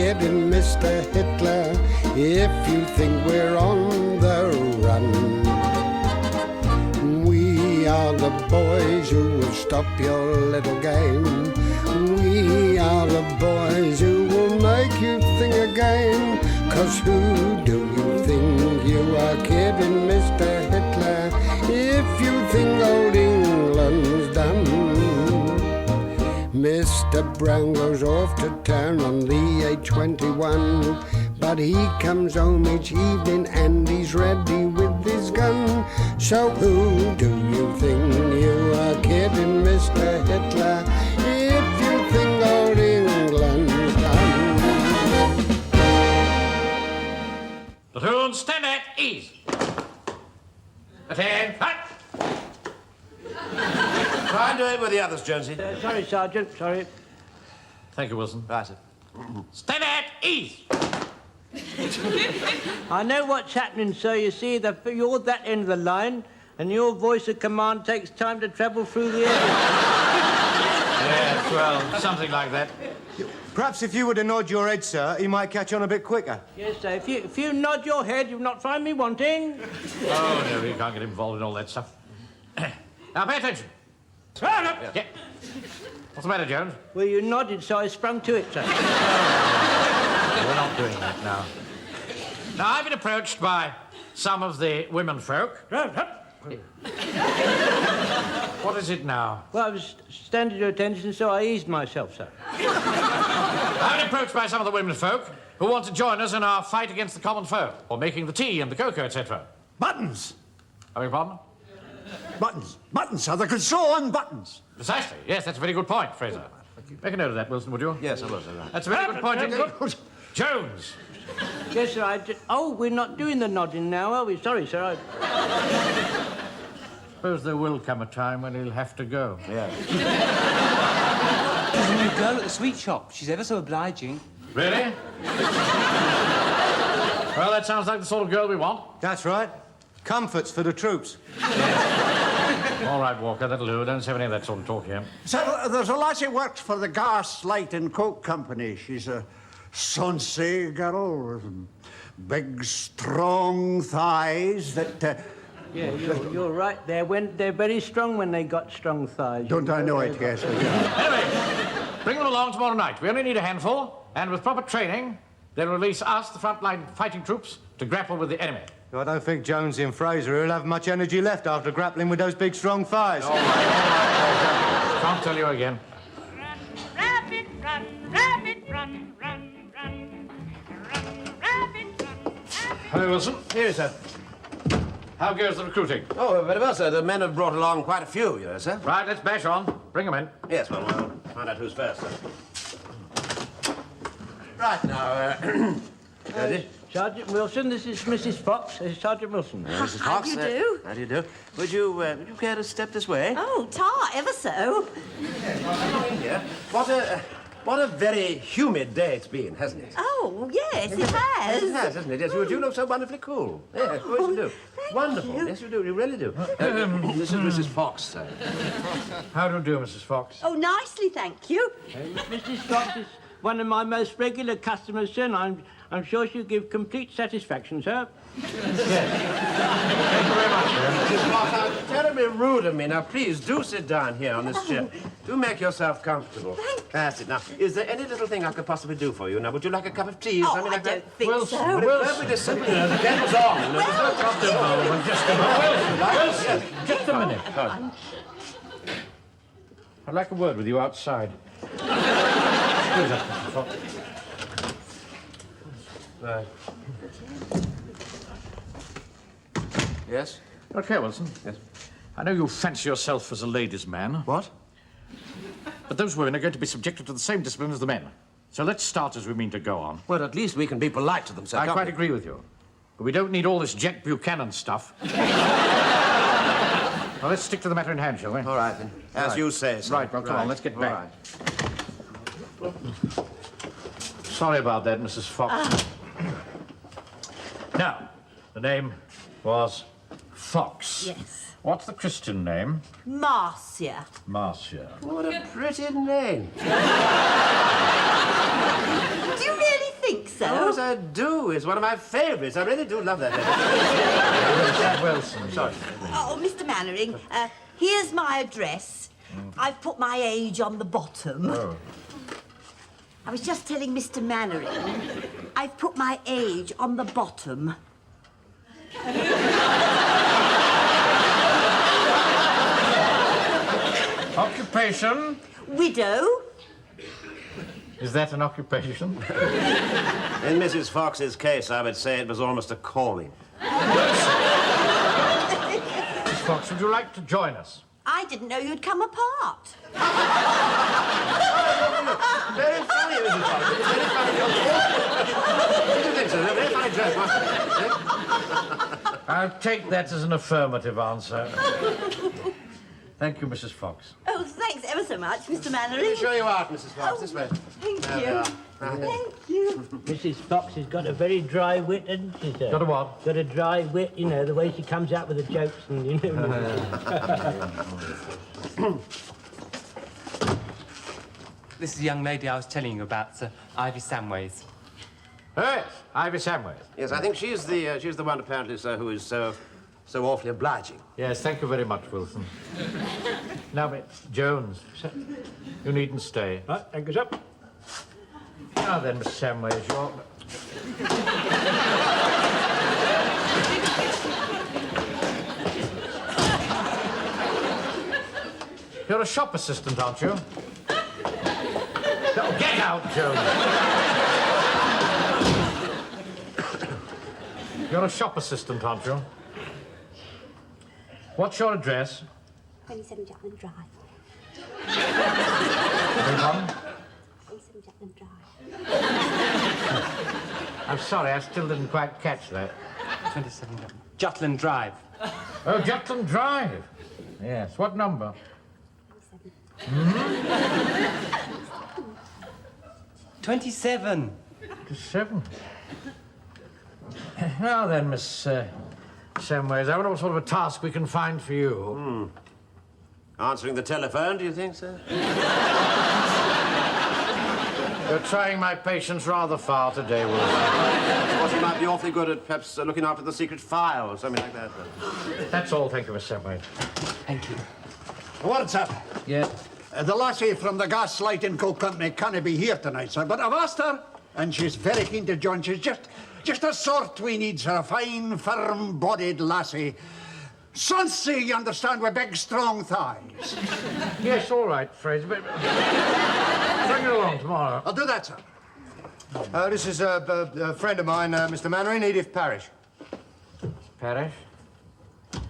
kidding, Mr. Hitler, if you think we're on the run. We are the boys who will stop your little game. We are the boys who will make you think again. 'Cause who do you think you are kidding, Mr. Hitler, if you think old England's done? Mr. Brown goes off to town on the A21, but he comes home each evening and he's ready with his gun. So who do you think you are kidding, Mr. Hitler, if you think old England's done? Platoon, stand at ease. Attend, hut. Try and do it with the others, Jonesy. Sorry, Sergeant, sorry. Thank you, Wilson. Right, sir. Stand at ease. I know what's happening, sir. You see, you're that end of the line, and your voice of command takes time to travel through the air. Yes, well, something like that. Perhaps if you were to nod your head, sir, he might catch on a bit quicker. Yes, sir. If you nod your head, you'll not find me wanting. Oh, no, you can't get involved in all that stuff. Now, pay attention. Yeah. What's the matter, Jones? Well, you nodded, so I sprung to it, sir. We're not doing that now. Now, I've been approached by some of the women folk. What is it now? Well, I was standing to your attention, so I eased myself, sir. I've been approached by some of the women folk who want to join us in our fight against the common foe, or making the tea and the cocoa, etc. Buttons! Have you a problem? Buttons, sir. They can sew on buttons. Precisely. Yes, that's a very good point, Frazer. Make a note of that, Wilson, would you? Yes, I will, sir. Right. That's a very good point indeed. Jones! Yes, sir, Oh, we're not doing the nodding now, are we? Sorry, sir. Suppose there will come a time when he'll have to go. Yeah. There's a new girl at the sweet shop. She's ever so obliging. Really? Well, that sounds like the sort of girl we want. That's right. Comforts for the troops. All right, Walker, that'll do. Don't say any of that sort of talk here. So there's a lassie works for the Gas, Light and Coke Company. She's a sonsy girl with big, strong thighs that... Yeah, you're right. They're very strong when they got strong thighs. Don't I know it, yes. Anyway, bring them along tomorrow night. We only need a handful, and with proper training, they'll release us, the frontline fighting troops, to grapple with the enemy. I don't think Jonesy and Frazer will have much energy left after grappling with those big, strong thighs. All right. Can't tell you again. Run, rabbit, run, rabbit, run, run, run. Run, rabbit, run. Hello, Wilson. Here, sir. How goes the recruiting? Oh, very well, sir. The men have brought along quite a few, you know, sir. Right, let's bash on. Bring them in. Yes, well, we'll find out who's first, sir. Right, now, ready? Sergeant Wilson, this is Mrs. Fox. This is Sergeant Wilson. Mrs. How Fox, do you do? How do you do? Would you care to step this way? Oh, tar, ever so. Yeah. What a very humid day it's been, hasn't it? Oh, yes, it has. It has, hasn't it? Yes, you do look so wonderfully cool. Yes, of course you do. Wonderful. you. Yes, you do. You really do. This is Mrs. Fox, sir. How do you do, Mrs. Fox? Oh, nicely, thank you. Mrs. Fox is one of my most regular customers, sir, and I'm sure she'll give complete satisfaction, sir. Thank you very much, sir. Mrs. Fox, how terribly rude of me. Now, please, do sit down here on this chair. Do make yourself comfortable. That's it. Now, is there any little thing I could possibly do for you? Now, would you like a cup of tea or Oh, something I like don't that? think Wilson, so. Well, it's perfectly simple. You know, the game was on. You know, there's no problem. Oh, just a moment. Wilson, just a minute. I'd like a word with you outside. Excuse us, Mrs. Fox. Right. Yes? Okay, Wilson. Yes. I know you fancy yourself as a ladies' man. What? But those women are going to be subjected to the same discipline as the men. So let's start as we mean to go on. Well, at least we can be polite to them, sir. I can't quite we? agree with you. But we don't need all this Jack Buchanan stuff. Well, let's stick to the matter in hand, shall we? All right, then. As you say, sir. Right, well, come on, let's get back. All right. Sorry about that, Mrs. Fox. Now, the name was Fox. Yes. What's the Christian name? Marcia. Marcia. What a pretty name. Do you really think so. Of course I do. It's one of my favourites. I really do love that. Wilson. Sorry. Oh, Mr. Mainwaring, here's my address. I've put my age on the bottom. Oh. I was just telling Mr. Mainwaring, I've put my age on the bottom. Occupation? Widow. Is that an occupation? In Mrs. Fox's case, I would say it was almost a calling. Miss Fox, would you like to join us? I didn't know you'd come apart. Very funny, Mrs. Fox. Very funny. Did you think so? A very funny joke, wasn't it? I'll take that as an affirmative answer. Thank you, Mrs. Fox. Oh, thanks ever so much, Mr. Let me Mainwaring. show you out, Mrs. Fox. This way. Thank There we you. are. Thank you. Mrs. Fox has got a very dry wit, hasn't she, sir? Got a what? Got a dry wit, you know, the way she comes out with the jokes and, you know. This is the young lady I was telling you about, Sir Ivy Samways. Oh, yes, Ivy Samways. Yes, I think she's the one, apparently, sir, who is so awfully obliging. Yes, thank you very much, Wilson. Now, Miss Jones, you needn't stay. Right, thank you, sir. Now then, Miss Samways, you're a shop assistant, aren't you? No, get out, Jones. You're a shop assistant, aren't you? What's your address? 27 Jutland Drive. Beg pardon? 27 Jutland Drive. I'm sorry, I still didn't quite catch that. 27 Jutland Drive. Oh, Jutland Drive. Yes, what number? 27. 27. Now then, Miss Samways, I wonder what sort of a task we can find for you. Answering the telephone, do you think, sir? You're trying my patience rather far today, Wilson. I thought you might be awfully good at perhaps looking after the secret file or something like that. That's all, thank you, Miss Samways. Thank you. What's up? Yeah. The lassie from the Gaslight and Co. Company can't be here tonight, sir, but I've asked her, and she's very keen to join. She's just a sort we need, sir, a fine, firm-bodied lassie. Saucy, you understand, with big, strong thighs. Yes, all right, Frazer, but bring her along tomorrow. I'll do that, sir. This is a friend of mine, Mr. Mainwaring, Edith Parrish. Parrish?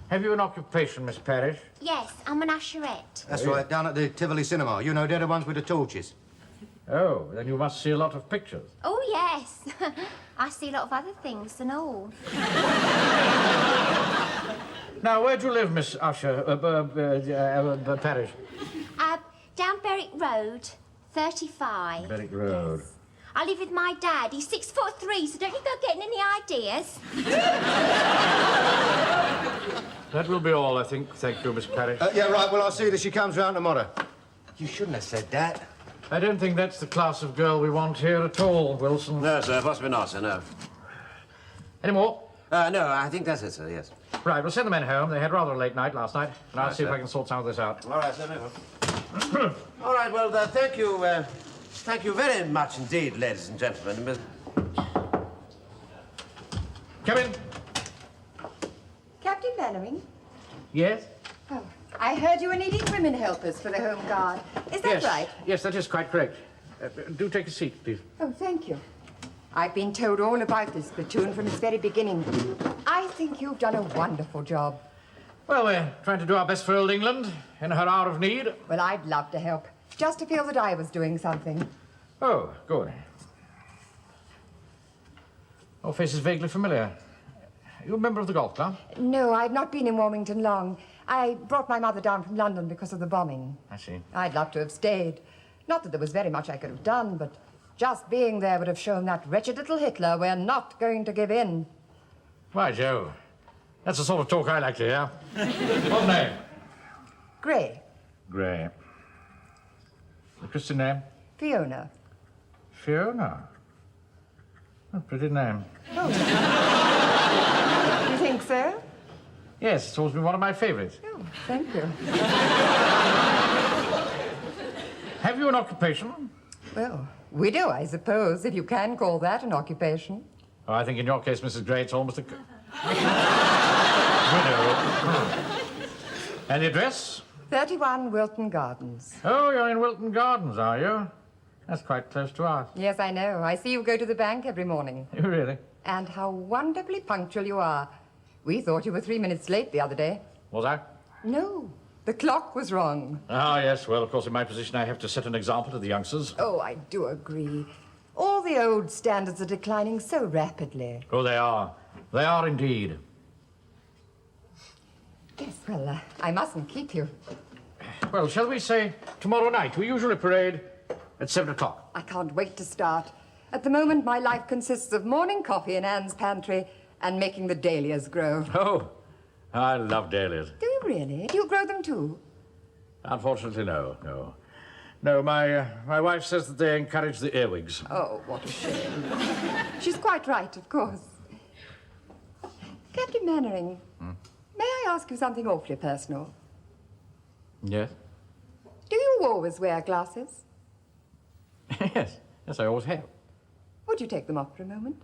Have you an occupation, Miss Parrish? Yes, I'm an usherette. That's right, down at the Tivoli Cinema. You know, they're the ones with the torches. Oh, then you must see a lot of pictures. Oh, yes. I see a lot of other things and all. Now, where do you live, Miss Parrish? Down Berwick Road, 35. Berwick Road. Yes. I live with my dad. He's 6'3", so don't you go getting any ideas. That will be all, I think. Thank you, Miss Parrish. Yeah, right, well, I'll see that she comes round tomorrow. You shouldn't have said that. I don't think that's the class of girl we want here at all, Wilson. No, sir, possibly not, sir, no. Any more? No, I think that's it, sir, yes. Right, we'll send the men home. They had rather a late night last night, and I'll Right, see if sir. I can sort some of this out. All right, sir, very well. All right, well, thank you very much indeed, ladies and gentlemen. Come in. Captain Mainwaring? Yes? Oh, I heard you were needing women helpers for the Home Guard. Is that Yes. right? Yes, that is quite correct. Do take a seat, please. Oh, thank you. I've been told all about this platoon from its very beginning. I think you've done a wonderful job. Well, we're trying to do our best for old England in her hour of need. Well, I'd love to help, just to feel that I was doing something. Oh, good. Your face is vaguely familiar. You a member of the golf club? No, I've not been in Warmington long. I brought my mother down from London because of the bombing. I see. I'd love to have stayed. Not that there was very much I could have done, but just being there would have shown that wretched little Hitler we're not going to give in. Why, Joe, that's the sort of talk I like to hear. What name? Gray. Gray. The Christian name? Fiona. Fiona. A pretty name. Oh. You think so? Yes, it's always been one of my favourites. Oh, thank you. Have you an occupation? Well, widow, I suppose, if you can call that an occupation. Oh, I think in your case, Mrs. Gray, it's almost a... widow. And the address? 31 Wilton Gardens. Oh, you're in Wilton Gardens, are you? That's quite close to us. Yes, I know. I see you go to the bank every morning. You really? And how wonderfully punctual you are. We thought you were 3 minutes late the other day. Was I? No, the clock was wrong. Ah, yes. Well, of course, in my position, I have to set an example to the youngsters. Oh, I do agree. All the old standards are declining so rapidly. Oh, they are. They are indeed. Yes, well, I mustn't keep you. Well, shall we say tomorrow night? We usually parade at 7 o'clock. I can't wait to start. At the moment, my life consists of morning coffee in Anne's pantry and making the dahlias grow. Oh, I love dahlias. Do you really? Do you grow them too? Unfortunately, no. No, my wife says that they encourage the earwigs. Oh, what a shame. She's quite right, of course. Captain Mainwaring, may I ask you something awfully personal? Yes? Do you always wear glasses? Yes, I always have. Would you take them off for a moment?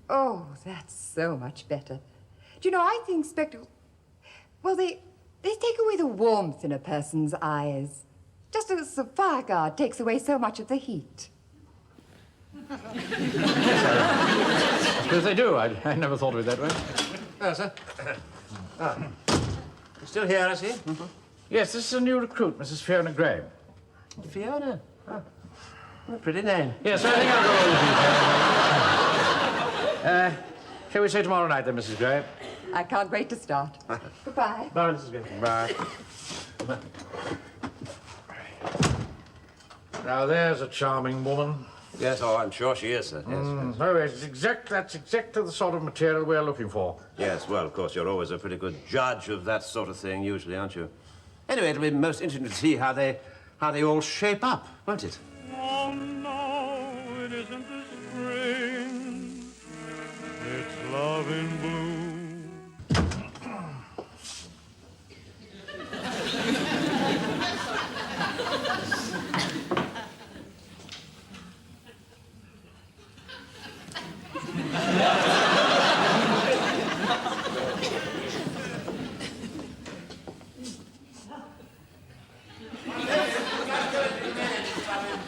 Oh, that's so much better. Do you know, I think spectacles... Well, they take away the warmth in a person's eyes. Just as a fire guard takes away so much of the heat. Yes, they do. I never thought of it that way. Oh, sir. Still here, I see. Yes, this is a new recruit, Mrs. Fiona Gray. Fiona? Oh. What a pretty name. Yes, I think I'll go with you. Shall we say tomorrow night, then, Mrs. Gray? I can't wait to start. Goodbye. Bye, Mrs. Gray. Bye. Now, there's a charming woman. Yes, oh, I'm sure she is, sir. Yes, yes. Oh, that's exactly the sort of material we're looking for. Yes, well, of course, you're always a pretty good judge of that sort of thing, usually, aren't you? Anyway, it'll be most interesting to see how they all shape up, won't it? Oh, no, it isn't the spring. It's love in bloom.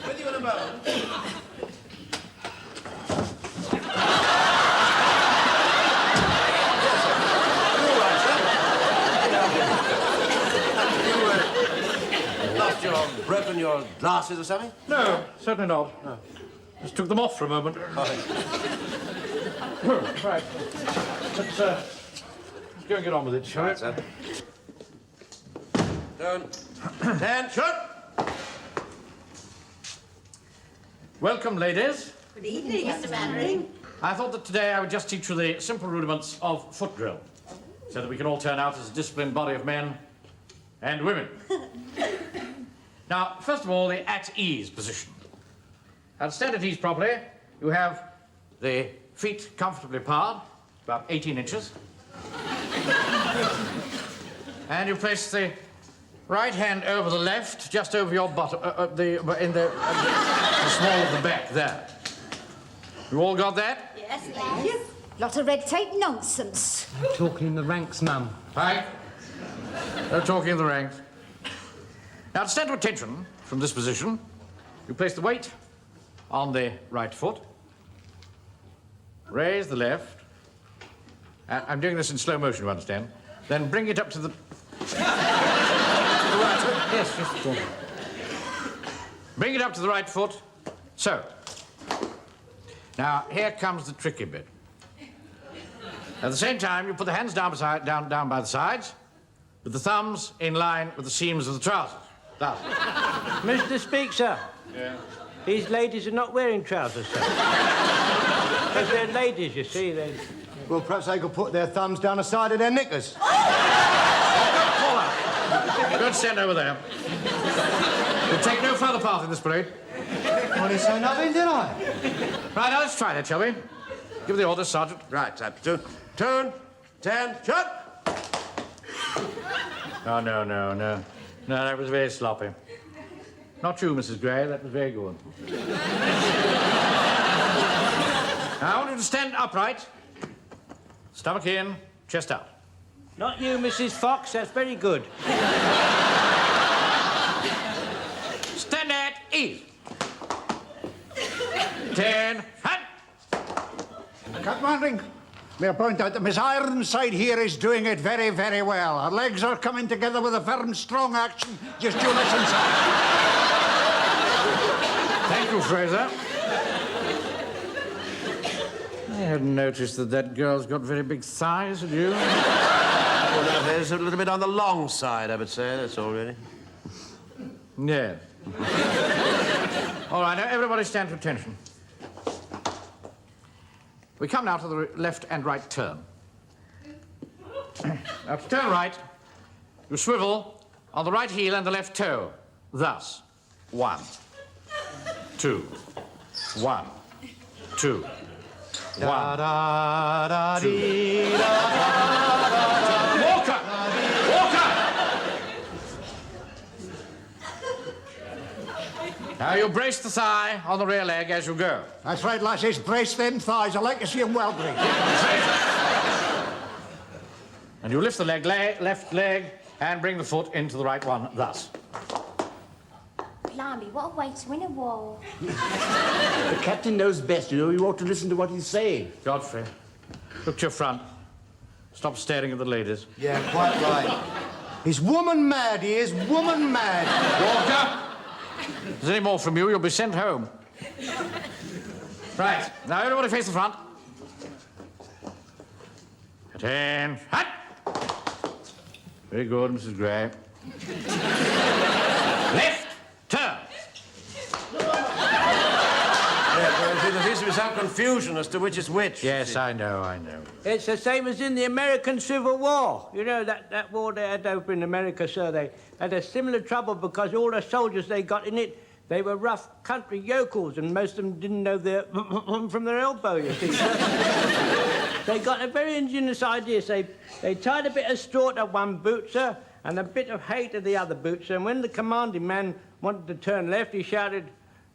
With you in a moment. Broken your glasses or something? No, certainly not. No. Just took them off for a moment. Right. Let's go and get on with it, shall we? Right, sir. Down. Attention! Welcome, ladies. Good evening, Mr. Mainwaring. I thought that today I would just teach you the simple rudiments of foot drill, so that we can all turn out as a disciplined body of men and women. Now, first of all, the at-ease position. Now, to stand at ease properly, you have the feet comfortably parred, about 18 inches. And you place the right hand over the left, just over your bottom, in the small of the back there. You all got that? Yes, thank you. Lot of red tape nonsense. Talking in the ranks, Mum. Hi. No talking in the ranks. Now, to stand to attention from this position, you place the weight on the right foot, raise the left. I'm doing this in slow motion, you understand. Then bring it up to the... right. Yes, just... Bring it up to the right foot. So. Now, here comes the tricky bit. At the same time, you put the hands down by the sides, with the thumbs in line with the seams of the trousers. Thus. Mr. Speak, sir. Yeah. These ladies are not wearing trousers, sir. If they're ladies, you see, they... Well, perhaps they could put their thumbs down the side of their knickers. Go and stand over there. We'll take no further part in this parade. Well, he say nothing, did I? Right, now let's try that, shall we? Give the orders, Sergeant. Right, turn, 10, shut! Oh, no. No, that was very sloppy. Not you, Mrs. Gray. That was very good. Now, I want you to stand upright. Stomach in, chest out. Not you, Mrs. Fox. That's very good. Stand at ease. 10, hand. Captain Mainwaring, may I point out that Miss Ironside here is doing it very, very well. Her legs are coming together with a firm, strong action. Just you listen, sir. Thank you, Frazer. I hadn't noticed that girl's got very big thighs, had you? Well, no, there's a little bit on the long side, I would say. That's all, really. Yeah. All right, now, everybody stand to attention. We come now to the left and right turn. Now, to turn right, you swivel on the right heel and the left toe. Thus. 1, 2, 1, 2, 1. Walker! Now you brace the thigh on the rear leg as you go. That's right, lasses. Brace them thighs. I like to see them well braced. And you lift the left leg and bring the foot into the right one, thus. Blimey, what a way to win a war. The captain knows best, you know. You ought to listen to what he's saying. Godfrey, look to your front. Stop staring at the ladies. Yeah, quite right. He's woman mad, he is. Woman mad. Walker! If there's any more from you, you'll be sent home. Right. Now, everybody face the front. Attention. Hut! Very good, Mrs. Gray. Left turn. There seems to be some confusion as to which is which. Yes, I know. It's the same as in the American Civil War. You know, that war they had over in America, sir. They had a similar trouble because all the soldiers they got in it, they were rough country yokels, and most of them didn't know their from their elbow, you see. They got a very ingenious idea. They tied a bit of straw to one boot, sir, and a bit of hay to the other boot, sir. And when the commanding man wanted to turn left, he shouted,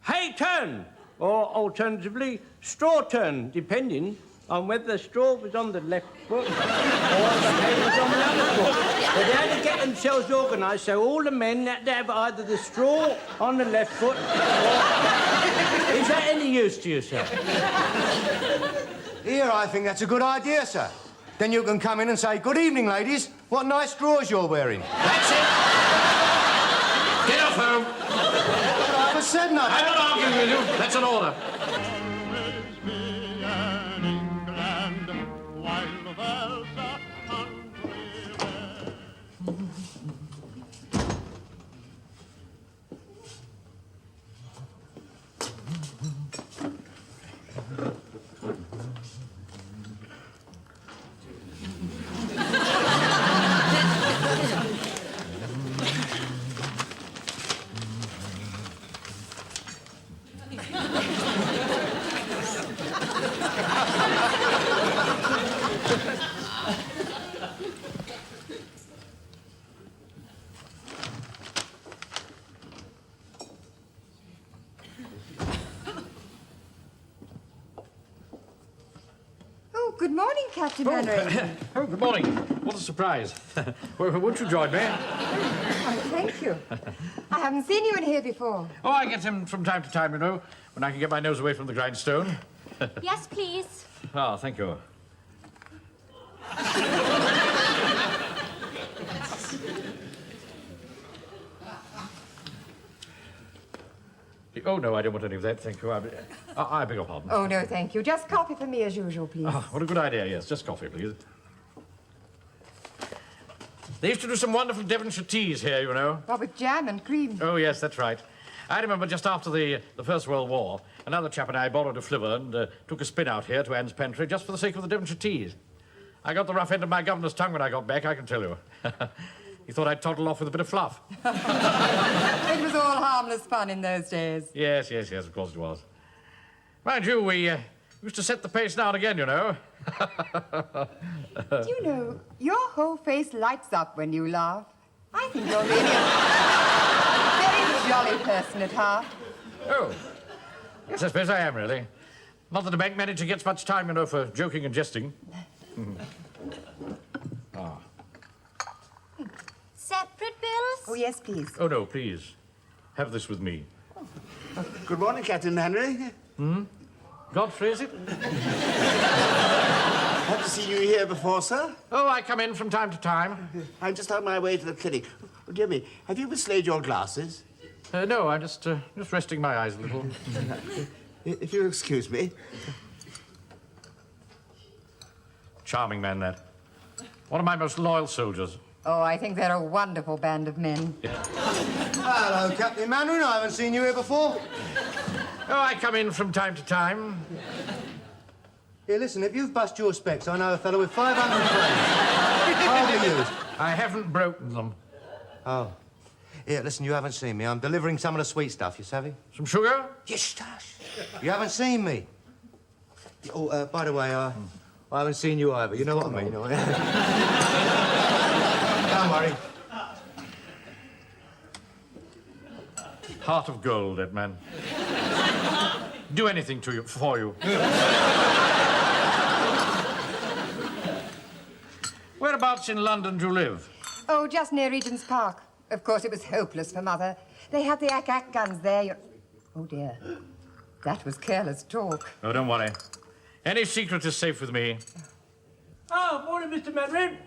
"Hay turn!" Or alternatively, straw turn, depending on whether the straw was on the left foot or the hay was on the other foot. But they had to get themselves organised, so all the men had to have either the straw on the left foot or... Is that any use to you, sir? Here, I think that's a good idea, sir. Then you can come in and say, "Good evening, ladies. What nice drawers you're wearing." That's it. Get off home. I haven't said nothing. I'm not arguing with you. That's an order. Good morning, Captain Mainwaring. Oh, good morning. What a surprise. Won't you join me? Oh, thank you. I haven't seen you in here before. Oh, I get in from time to time, you know, when I can get my nose away from the grindstone. Yes, please. Ah, thank you. Oh, no, I don't want any of that, thank you. I beg your pardon. Oh, no, thank you. Just coffee for me as usual, please. Oh, what a good idea, yes. Just coffee, please. They used to do some wonderful Devonshire teas here, you know. Oh, with jam and cream. Oh, yes, that's right. I remember just after the First World War, another chap and I borrowed a flivver and took a spin out here to Anne's Pantry just for the sake of the Devonshire teas. I got the rough end of my governor's tongue when I got back, I can tell you. He thought I'd toddle off with a bit of fluff. It was all harmless fun in those days. Yes, of course it was. Mind you, we used to set the pace now and again, you know. Do you know, your whole face lights up when you laugh. I think you're really a very jolly person at heart. Oh, yes, I suppose I am, really. Not that a bank manager gets much time, you know, for joking and jesting. Separate bills? Oh, yes, please. Oh, no, please. Have this with me. Good morning, Captain Henry. Godfrey, is it? Have to see you here before, sir. Oh, I come in from time to time. I'm just on my way to the clinic. Oh, dear me, have you mislaid your glasses? No, I'm just resting my eyes a little. If you'll excuse me. Charming man, that. One of my most loyal soldiers. Oh, I think they're a wonderful band of men. Hello, Captain Mainwaring. I haven't seen you here before. Oh, I come in from time to time. Here, listen, if you've bust your specs, I know a fellow with 500 francs. How are they used? I haven't broken them. Oh. Here, listen, you haven't seen me. I'm delivering some of the sweet stuff, you savvy? Some sugar? Yes, stash. You haven't seen me. Oh, by the way, I haven't seen you either. You know what I mean? Don't worry. Heart of gold, that man. Do anything to you, for you. Whereabouts in London do you live? Oh, just near Regent's Park. Of course, it was hopeless for Mother. They had the ack-ack guns there. Oh, dear. That was careless talk. Oh, don't worry. Any secret is safe with me. Oh, morning, Mr. Mainwaring.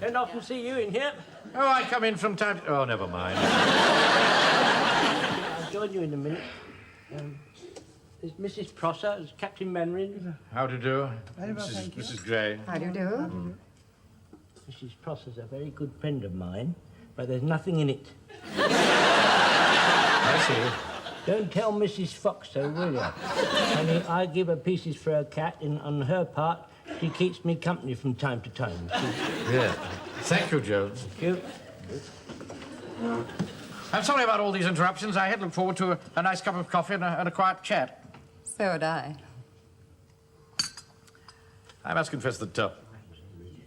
Don't often see you in here. Oh, I come in from time to... Oh, never mind. I'll join you in a minute. There's Mrs. Prosser, there's Captain Mainwaring. How do you do? Mrs. Gray. How do you do? Mrs. Prosser's a very good friend of mine, but there's nothing in it. I see. Don't tell Mrs. Fox so, will you? Honey, I give her pieces for her cat, and on her part, she keeps me company from time to time. Yeah. Thank you, Joe. Thank you. I'm sorry about all these interruptions. I had looked forward to a nice cup of coffee and a quiet chat. So had I. I must confess that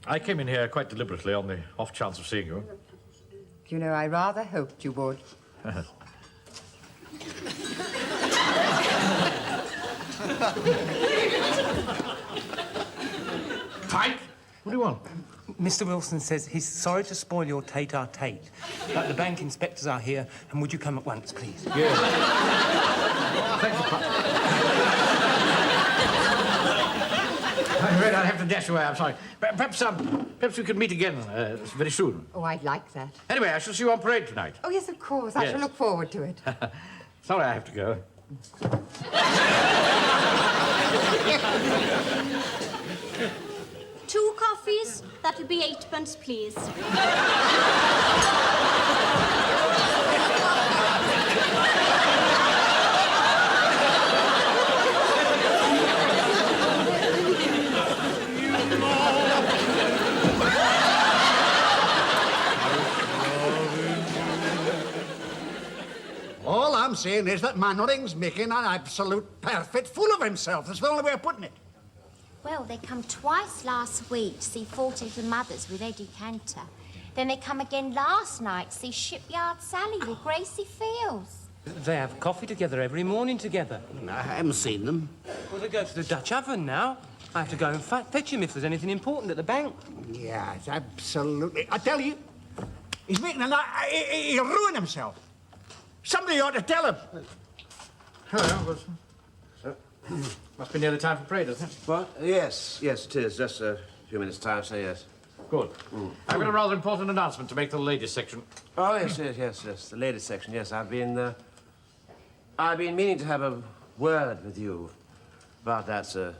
I came in here quite deliberately on the off chance of seeing you. You know, I rather hoped you would. Pike? What do you want? Mr. Wilson says he's sorry to spoil your tete-a-tete, but the bank inspectors are here, and would you come at once, please? Yes. Thank you, Pike. I'm afraid I'll have to dash away. I'm sorry. Perhaps we could meet again very soon. Oh, I'd like that. Anyway, I shall see you on parade tonight. Oh, yes, of course. I shall look forward to it. Sorry I have to go. 2 coffees. That'll be 8pence, please. All I'm saying is that Mainwaring's making an absolute perfect fool of himself. That's the only way of putting it. Well, they come twice last week to see 40 of the mothers with Eddie Cantor. Then they come again last night to see Shipyard Sally with Gracie Fields. They have coffee together every morning together. I haven't seen them. Well, they go to the Dutch oven now. I have to go and fetch him if there's anything important at the bank. Yes, absolutely. I tell you, he's making he'll ruin himself. Somebody ought to tell him. Hello, Wilson. Must be nearly time for parade, isn't it? What? Yes, it is. Just a few minutes' time, so yes. Good. I've got a rather important announcement to make to the ladies' section. Oh, yes. The ladies' section, yes. I've been meaning to have a word with you about that, sir,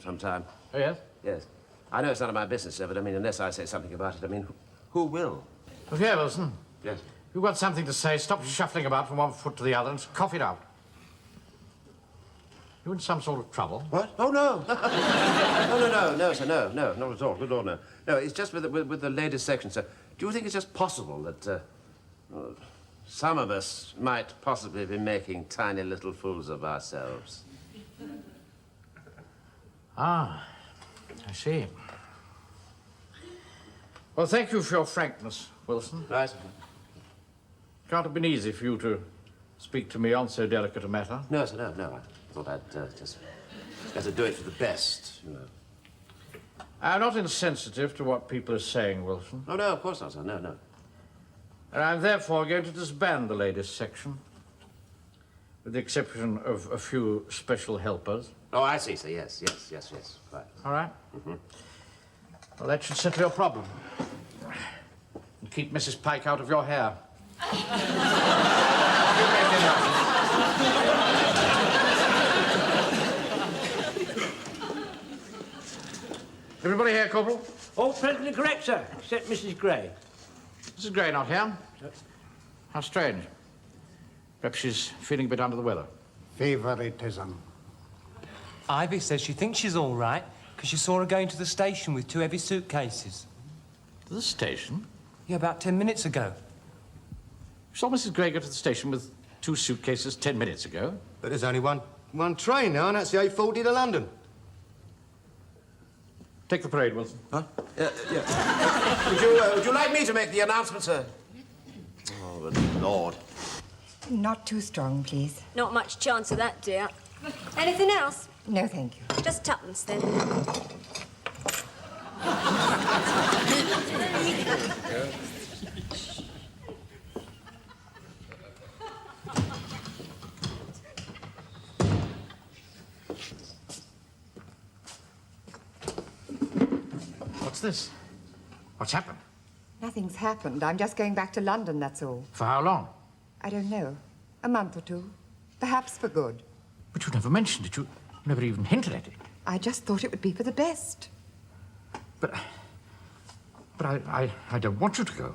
sometime. Oh, yes? Yes. I know it's none of my business, sir, but, I mean, unless I say something about it, I mean, who will? Look here, Wilson. Yes. If you've got something to say, stop shuffling about from one foot to the other and cough it out. You in some sort of trouble? What? Oh, no. No, sir, no, not at all. Good Lord, no. No, it's just with the latest section, sir. Do you think it's just possible that some of us might possibly be making tiny little fools of ourselves? Ah, I see. Well, thank you for your frankness, Wilson. Right. Can't have been easy for you to speak to me on so delicate a matter. No, sir, no. I thought I'd just better do it for the best, you know. I'm not insensitive to what people are saying, Wilson. Oh, no, of course not, sir. No. And I'm therefore going to disband the latest section, with the exception of a few special helpers. Oh, I see, sir. Yes. Right. All right? Well, that should settle your problem. And keep Mrs. Pike out of your hair. Everybody here, Corporal? All presently correct, sir, except Mrs. Gray. Mrs. Gray not here? How strange. Perhaps she's feeling a bit under the weather. Favoritism. Ivy says she thinks she's all right because she saw her going to the station with 2 heavy suitcases. To the station? Yeah, about 10 minutes ago. You saw Mrs. Gray go to the station with 2 suitcases 10 minutes ago? But there's only one train now, and that's the 8:40 to London. Take the parade, Wilson. Huh? Yeah. Would you like me to make the announcement, sir? Oh, good Lord. Not too strong, please. Not much chance of that, dear. Anything else? No, thank you. Just tuppence, then. What's this? What's happened? Nothing's happened. I'm just going back to London, that's all. For how long? I don't know. A month or 2. Perhaps for good. But you never mentioned it. You never even hinted at it. I just thought it would be for the best. But I don't want you to go.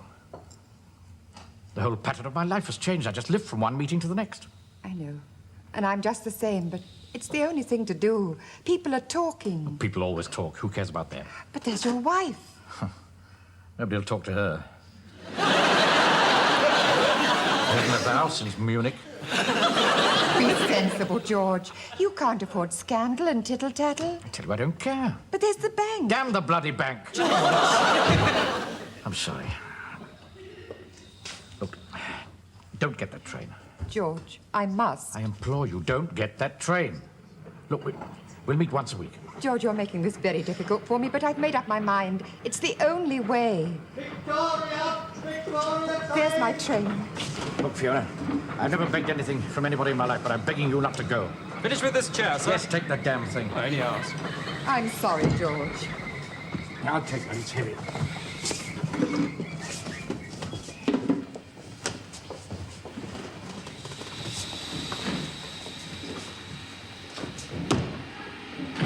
The whole pattern of my life has changed. I just live from one meeting to the next. I know. And I'm just the same, but it's the only thing to do. People are talking. People always talk. Who cares about that? But there's your wife. Nobody will talk to her. I haven't left the house since Munich. Be sensible, George. You can't afford scandal and tittle-tattle. I tell you, I don't care. But there's the bank. Damn the bloody bank. I'm sorry. Look, don't get that train. George, I must. I implore you, don't get that train. Look, we'll meet once a week. George, you're making this very difficult for me, but I've made up my mind. It's the only way. Victoria! There's my train. Look, Fiona, I've never begged anything from anybody in my life, but I'm begging you not to go. Finish with this chair, sir. Yes, take that damn thing. I only ask. I'm sorry, George. I'll take that. It's heavy.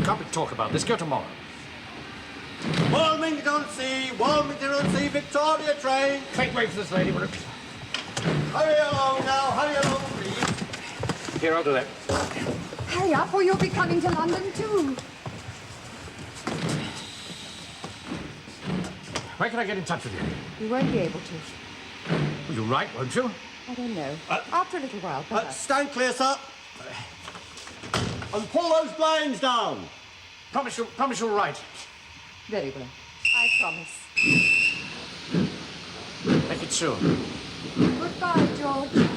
Can't we talk about this? Go tomorrow. Wilmington on Sea, Victoria train. Wait for this lady, will it? Hurry along now, hurry along, please. Here, I'll do that. Hurry up, or you'll be coming to London, too. Where can I get in touch with you? You won't be able to. Will you write, won't you? I don't know. After a little while, perhaps. Stand clear, sir. And pull those blinds down. Promise you'll write. Very well. I promise. Make it soon. Goodbye, George.